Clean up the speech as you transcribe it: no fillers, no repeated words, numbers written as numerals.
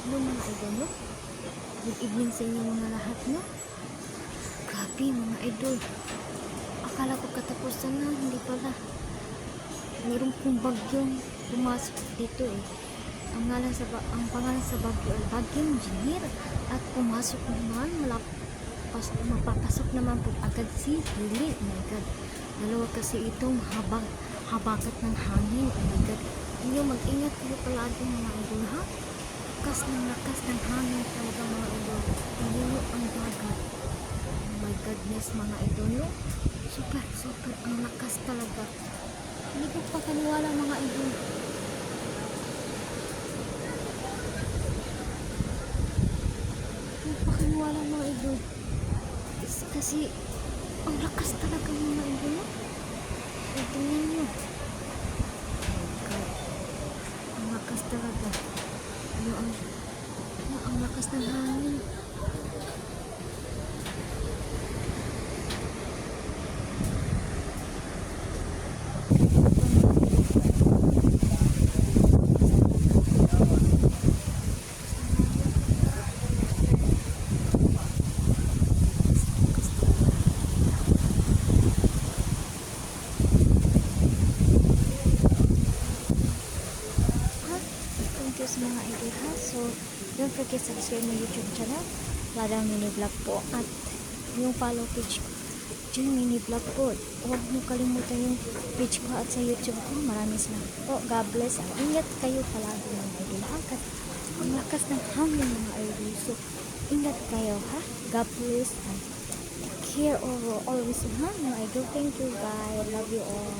Hello mga idol, no? Good evening sa inyo mga lahat, no? Grabe mga idol. Akala ko katapusan na, hindi pala. Mayroon pong bagyong pumasok dito eh. Ang pangalan sa bagyo ay Bagyong Jinir. At pumasok naman, mapapasok naman po agad si Hili. Oh my God. Dalawa kasi itong habagat ng hangin. Oh my God. Mag-ingat kayo palagi mga idol, ha? Lakas ng hangin talaga mga idol. Hindi ang dagat. Oh my goodness mga idol, no? Super ang lakas talaga. Hindi ko pa kaniwala mga idol. Hindi ko pa kaniwala mga idol. Kasi ang lakas talaga mga idol, no? Tingnan nyo. Oh my God. Ang lakas talaga. Ang lakas ng hangin. Thank you sa mga idol, ha. So don't forget to subscribe my YouTube channel, Ladang Mini Vlog po, at yung follow page ko, June Mini Vlog po. Huwag mo kalimutan yung page ko at sa YouTube ko. Maraming salamat po. God bless. Ingat kayo palagi mga idol, ha. Ang lakas ng hangin mga idol. So ingat kayo, ha. God bless and take care always, ha mga idol. Thank you, bye. Love you all.